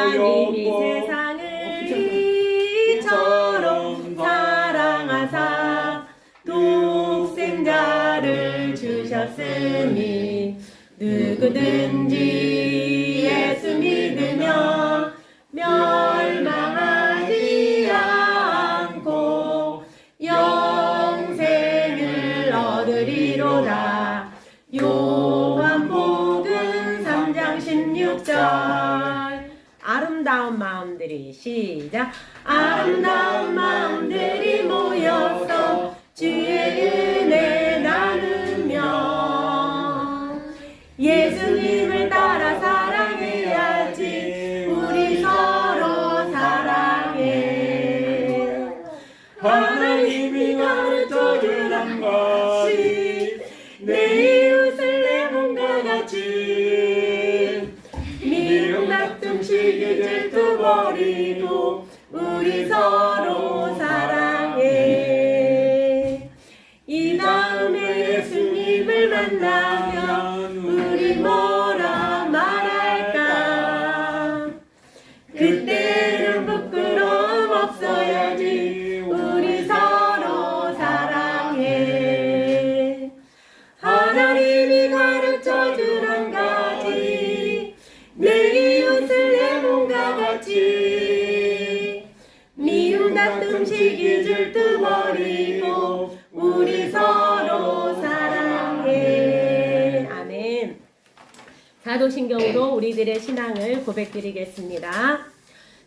하나님이 세상을 이처럼 사랑하사 독생자를 주셨으니 누구든지 예수 믿으며 멸망하지 않고 영생을 얻으리로다. 요한복음 3장 16절. 아름다운 마음들이 시작. 아름다운 마음들이 모여서 주의 은혜 나누며 예수님을 따라 사랑해야지. 우리 서로 사랑해. 하나님이 가르쳐준 한 것이 내 이웃을 내 몸과 같이 미움 다툼 시기 질투 버리고 우리 서로 사랑해. 이 다음에 예수님을 만나면 우리 뭐라 말할까? 그때는 부끄러움 없어야지. 우리 서로 사랑해. 하나님이 가르쳐준 한 가지 내 이웃을 내 몸과 같이 미움 다툼 시기 질투 버리고 우리 서로 사랑해. 아멘. 사도신경으로 우리들의 신앙을 고백드리겠습니다.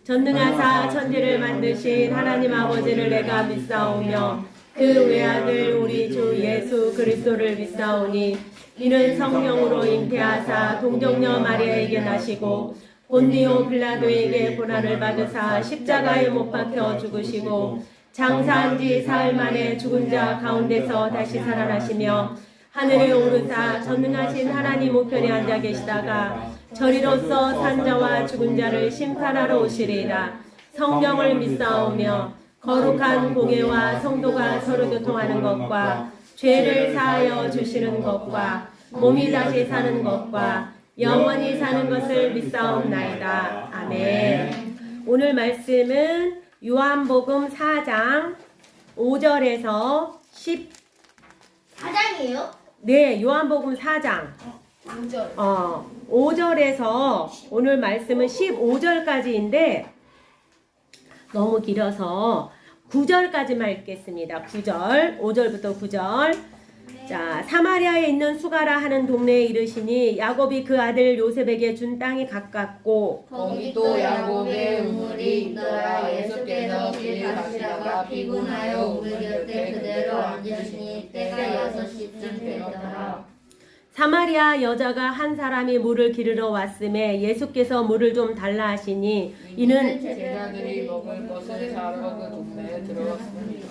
전능하사 천지를 만드신 하나님 아버지를 내가 믿사오며 그 외아들 우리 주 예수 그리스도를 믿사오니 이는 성령으로 잉태하사 동정녀 마리아에게 나시고 본디오 빌라도에게 고난을 받으사 십자가에 못 박혀 죽으시고 장사한 지 사흘 만에 죽은 자 가운데서 다시 살아나시며 하늘에 오르사 전능하신 하나님 우편에 앉아 계시다가 저리로서 산자와 죽은 자를 심판하러 오시리이다. 성령을 믿사오며 거룩한 공예와 성도가 서로 교통하는 것과 죄를 사하여 주시는 것과 몸이 다시 사는 것과 영원히 사는 것을 믿사옵나이다. 아멘. 오늘 말씀은 요한복음 4장 5절에서 4장이에요? 네, 요한복음 4장 5절. 5절에서 오늘 말씀은 15절까지인데 너무 길어서 9절까지만 읽겠습니다. 9절, 5절부터 9절. 자, 사마리아에 있는 수가라 하는 동네에 이르시니 야곱이 그 아들 요셉에게 준 땅이 가깝고 거기 또 야곱의 우물이 있더라. 예수께서 길을 가시다가 피곤하여 우물 곁에 그대로 앉으시니 때가 6시쯤 되었더라. 사마리아 여자가 한 사람이 물을 기르러 왔음에 예수께서 물을 좀 달라 하시니 이는 제자들이 먹을 것을 사러 그 동네에 들어갔습니다.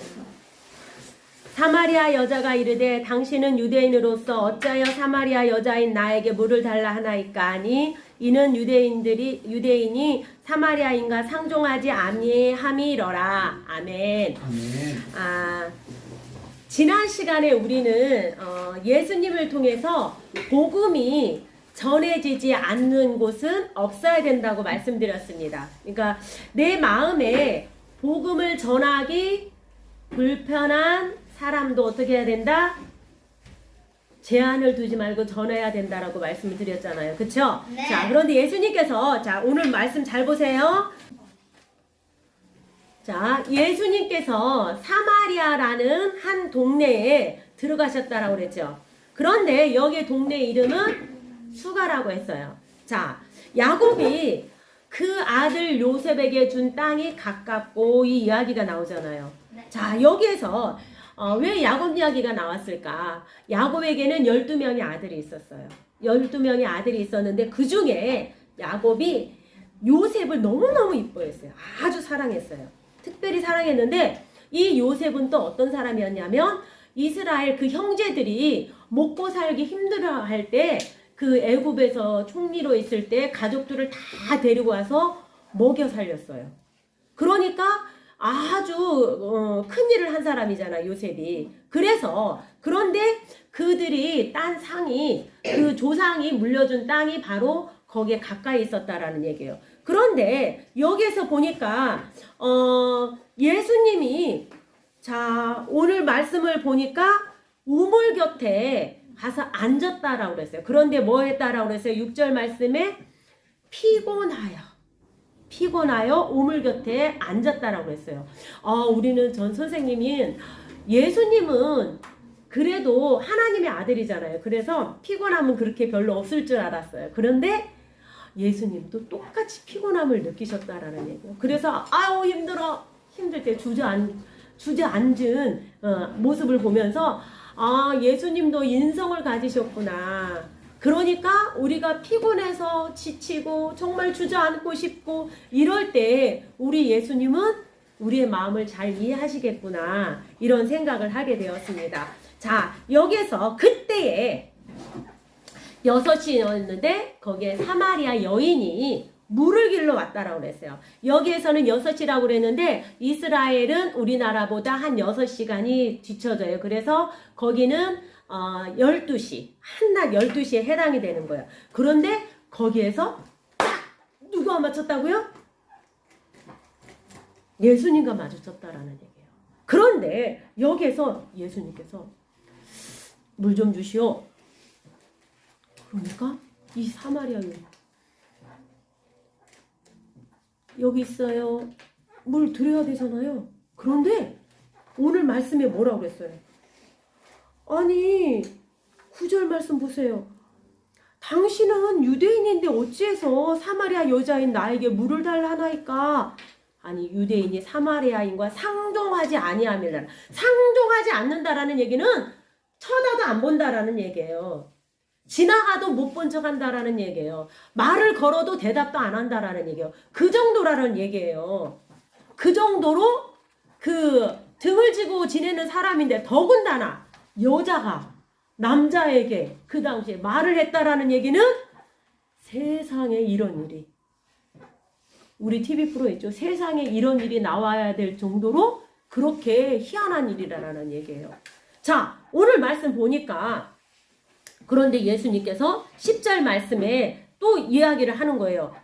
사마리아 여자가 이르되 당신은 유대인으로서 어찌하여 사마리아 여자인 나에게 물을 달라 하나이까 하니 이는 유대인이 사마리아인과 상종하지 아니함이러라. 아멘. 지난 시간에 우리는 예수님을 통해서 복음이 전해지지 않는 곳은 없어야 된다고 말씀드렸습니다. 그러니까 내 마음에 복음을 전하기 불편한 사람도 어떻게 해야 된다? 제한을 두지 말고 전해야 된다라고 말씀을 드렸잖아요. 그쵸? 네. 자, 그런데 예수님께서 자, 오늘 말씀 잘 보세요. 자, 예수님께서 사마리아라는 한 동네에 들어가셨다라고 그랬죠. 그런데 여기 동네 이름은 수가라고 했어요. 자, 야곱이 그 아들 요셉에게 준 땅이 가깝고 이 이야기가 나오잖아요. 자, 여기에서 왜 야곱 이야기가 나왔을까? 야곱에게는 12명의 아들이 있었어요. 12명의 아들이 있었는데 그 중에 야곱이 요셉을 너무너무 이뻐했어요. 아주 사랑했어요. 특별히 사랑했는데 이 요셉은 또 어떤 사람이었냐면 이스라엘 그 형제들이 먹고 살기 힘들어할 때 그 애굽에서 총리로 있을 때 가족들을 다 데리고 와서 먹여 살렸어요. 그러니까 아주 큰 일을 한 사람이잖아, 요셉이. 그런데 그들이 딴 상이 그 조상이 물려준 땅이 바로 거기에 가까이 있었다라는 얘기예요. 그런데 여기에서 보니까 예수님이 자 오늘 말씀을 보니까 우물 곁에 가서 앉았다라고 그랬어요. 그런데 뭐 했다라고 그랬어요? 6절 말씀에 피곤하여 우물 곁에 앉았다라고 그랬어요. 우리는 전 선생님이 예수님은 그래도 하나님의 아들이잖아요. 그래서 피곤함은 그렇게 별로 없을 줄 알았어요. 그런데 예수님도 똑같이 피곤함을 느끼셨다라는 얘기예요. 그래서 아유 힘들어 힘들 때 주저앉은 모습을 보면서 예수님도 인성을 가지셨구나. 그러니까 우리가 피곤해서 지치고 정말 주저앉고 싶고 이럴 때 우리 예수님은 우리의 마음을 잘 이해하시겠구나 이런 생각을 하게 되었습니다. 자 여기에서 그때에 6시였는데 거기에 사마리아 여인이 물을 길러 왔다라고 그랬어요. 여기에서는 6시라고 그랬는데 이스라엘은 우리나라보다 한 6시간이 뒤쳐져요. 그래서 거기는 12시, 한낮 12시에 해당이 되는 거예요. 그런데 거기에서 딱 누가 맞췄다고요? 예수님과 마주쳤다라는 얘기예요. 그런데 여기에서 예수님께서 물 좀 주시오. 그러니까 이 사마리아 여인 여기 있어요. 물 드려야 되잖아요. 그런데 오늘 말씀에 뭐라고 그랬어요? 아니 9절 말씀 보세요. 당신은 유대인인데 어찌해서 사마리아 여자인 나에게 물을 달라 하나이까? 아니 유대인이 사마리아인과 상종하지 아니하밀라. 상종하지 않는다라는 얘기는 쳐다도 안 본다라는 얘기예요. 지나가도 못 본 척 한다라는 얘기예요. 말을 걸어도 대답도 안 한다라는 얘기예요. 그 정도라는 얘기예요. 그 정도로 그 등을 지고 지내는 사람인데 더군다나 여자가 남자에게 그 당시에 말을 했다라는 얘기는 세상에 이런 일이 우리 TV 프로 있죠. 세상에 이런 일이 나와야 될 정도로 그렇게 희한한 일이라는 얘기예요. 자 오늘 말씀 보니까 그런데 예수님께서 10절 말씀에 또 이야기를 하는 거예요.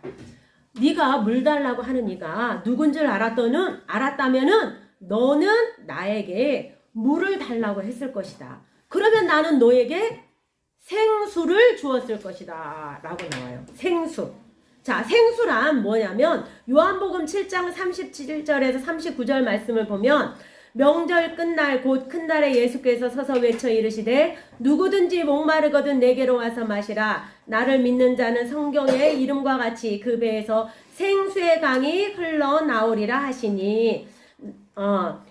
네가 물 달라고 하는 이가 누군 줄 알았다면은 너는 나에게 물을 달라고 했을 것이다. 그러면 나는 너에게 생수를 주었을 것이다 라고 나와요. 생수. 자 생수란 뭐냐면 요한복음 7장 37절에서 39절 말씀을 보면 명절 끝날 곧 큰 날에 예수께서 서서 외쳐 이르시되 누구든지 목마르거든 내게로 와서 마시라. 나를 믿는 자는 성경의 이름과 같이 그 배에서 생수의 강이 흘러나오리라 하시니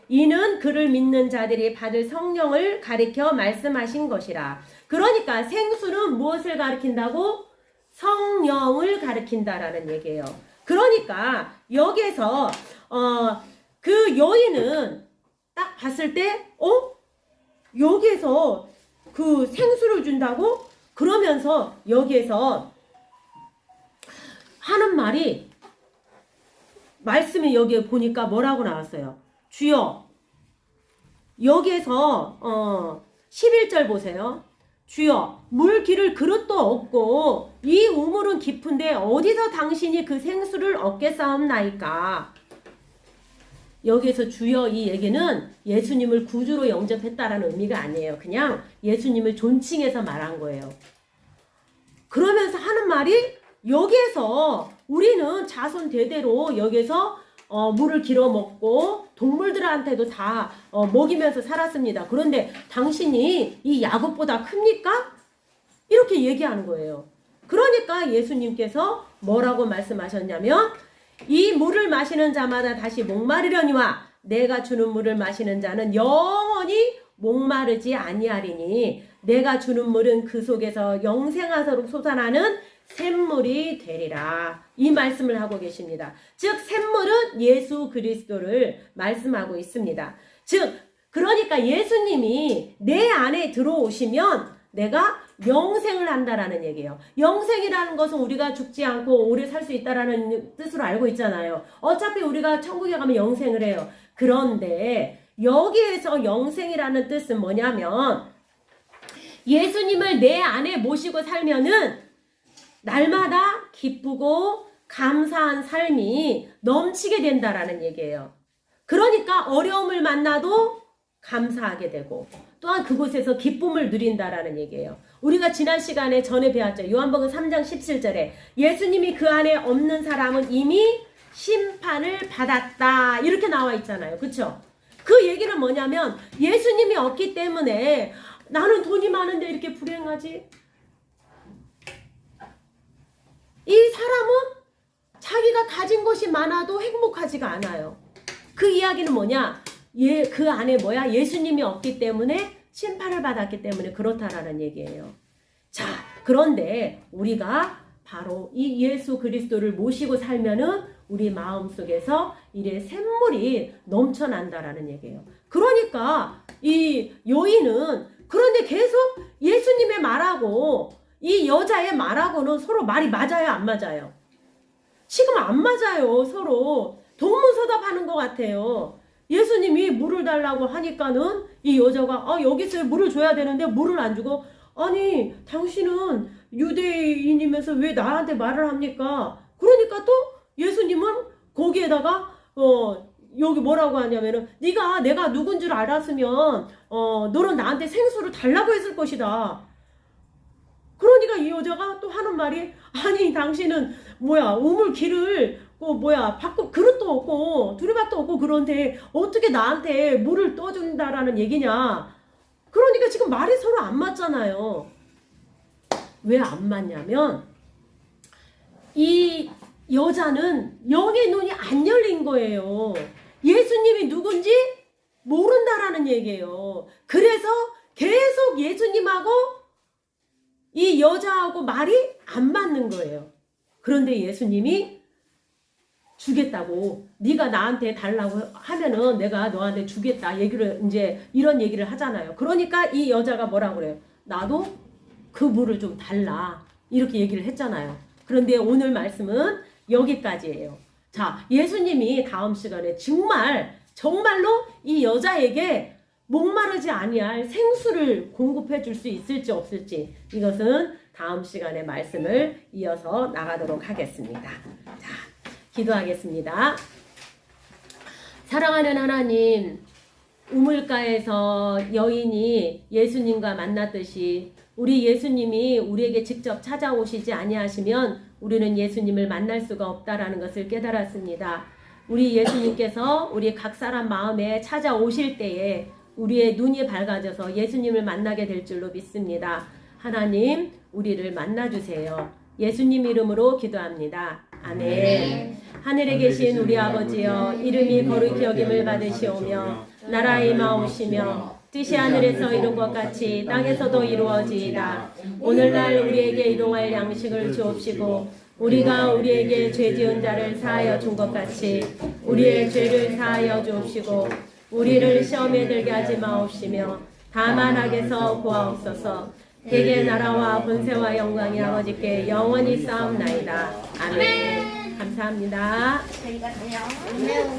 이는 그를 믿는 자들이 받을 성령을 가리켜 말씀하신 것이라. 그러니까 생수는 무엇을 가리킨다고? 성령을 가리킨다라는 얘기예요. 그러니까 여기에서 그 여인은 딱 봤을 때 여기에서 그 생수를 준다고? 그러면서 여기에서 하는 말이 말씀이 여기에 보니까 뭐라고 나왔어요? 주여 여기에서 11절 보세요. 주여 물 기를 그릇도 없고 이 우물은 깊은데 어디서 당신이 그 생수를 얻겠사옵나이까? 여기에서 주여 이 얘기는 예수님을 구주로 영접했다라는 의미가 아니에요. 그냥 예수님을 존칭해서 말한 거예요. 그러면서 하는 말이 여기에서 우리는 자손 대대로 여기에서 물을 길어 먹고 동물들한테도 다 먹이면서 살았습니다. 그런데 당신이 이 야곱보다 큽니까? 이렇게 얘기하는 거예요. 그러니까 예수님께서 뭐라고 말씀하셨냐면 이 물을 마시는 자마다 다시 목마르려니와 내가 주는 물을 마시는 자는 영원히 목마르지 아니하리니 내가 주는 물은 그 속에서 영생하도록 솟아나는 샘물이 되리라. 이 말씀을 하고 계십니다. 즉 샘물은 예수 그리스도를 말씀하고 있습니다. 즉 그러니까 예수님이 내 안에 들어오시면 내가 영생을 한다라는 얘기예요. 영생이라는 것은 우리가 죽지 않고 오래 살 수 있다라는 뜻으로 알고 있잖아요. 어차피 우리가 천국에 가면 영생을 해요. 그런데 여기에서 영생이라는 뜻은 뭐냐면 예수님을 내 안에 모시고 살면은 날마다 기쁘고 감사한 삶이 넘치게 된다라는 얘기예요. 그러니까 어려움을 만나도 감사하게 되고 또한 그곳에서 기쁨을 누린다라는 얘기예요. 우리가 지난 시간에 전에 배웠죠. 요한복음 3장 17절에 예수님이 그 안에 없는 사람은 이미 심판을 받았다 이렇게 나와 있잖아요. 그렇죠? 그 얘기는 뭐냐면 예수님이 없기 때문에 나는 돈이 많은데 이렇게 불행하지? 이 사람은 자기가 가진 것이 많아도 행복하지가 않아요. 그 이야기는 뭐냐? 그 안에 뭐야? 예수님이 없기 때문에 심판을 받았기 때문에 그렇다라는 얘기예요. 자, 그런데 우리가 바로 이 예수 그리스도를 모시고 살면은 우리 마음속에서 이래 샘물이 넘쳐난다라는 얘기예요. 그러니까 이 여인은 그런데 계속 예수님의 말하고 이 여자의 말하고는 서로 말이 맞아요, 안 맞아요? 지금 안 맞아요. 서로 동문서답하는 것 같아요. 예수님이 물을 달라고 하니까는 이 여자가 여기서 물을 줘야 되는데 물을 안 주고 아니 당신은 유대인이면서 왜 나한테 말을 합니까? 그러니까 또 예수님은 거기에다가 여기 뭐라고 하냐면은 내가 누군 줄 알았으면 너는 나한테 생수를 달라고 했을 것이다. 그러니까 이 여자가 또 하는 말이 아니 당신은 우물 길을 바꿔 그릇도 없고 두리밥도 없고 그런데 어떻게 나한테 물을 떠준다라는 얘기냐. 그러니까 지금 말이 서로 안 맞잖아요. 왜 안 맞냐면 이 여자는 영의 눈이 안 열린 거예요. 예수님이 누군지 모른다라는 얘기예요. 그래서 계속 예수님하고 이 여자하고 말이 안 맞는 거예요. 그런데 예수님이 주겠다고 네가 나한테 달라고 하면은 내가 너한테 주겠다 얘기를 이제 이런 얘기를 하잖아요. 그러니까 이 여자가 뭐라고 그래요? 나도 그 물을 좀 달라 이렇게 얘기를 했잖아요. 그런데 오늘 말씀은 여기까지예요. 자, 예수님이 다음 시간에 정말로 이 여자에게 목마르지 아니할 생수를 공급해 줄 수 있을지 없을지 이것은 다음 시간에 말씀을 이어서 나가도록 하겠습니다. 자, 기도하겠습니다. 사랑하는 하나님, 우물가에서 여인이 예수님과 만났듯이 우리 예수님이 우리에게 직접 찾아오시지 아니하시면 우리는 예수님을 만날 수가 없다라는 것을 깨달았습니다. 우리 예수님께서 우리 각 사람 마음에 찾아오실 때에 우리의 눈이 밝아져서 예수님을 만나게 될 줄로 믿습니다. 하나님, 우리를 만나주세요. 예수님 이름으로 기도합니다. 아멘. 하늘에 계신 우리 아버지여, 이름이 거룩히 여김을 받으시오며 나라의 임하오시며 뜻이 하늘에서 이룬 것 같이 땅에서도 이루어지이다. 오늘날 우리에게 일용할 양식을 주옵시고 우리가 우리에게 죄 지은 자를 사하여 준 것 같이 우리의 죄를 사하여 주옵시고 우리를 시험에 들게 하지 마옵시며 다만 악에서 구하옵소서. 대개 나라와 권세와 영광이 아버지께 영원히 싸움나이다. 아멘. 감사합니다. 저희가 돼요.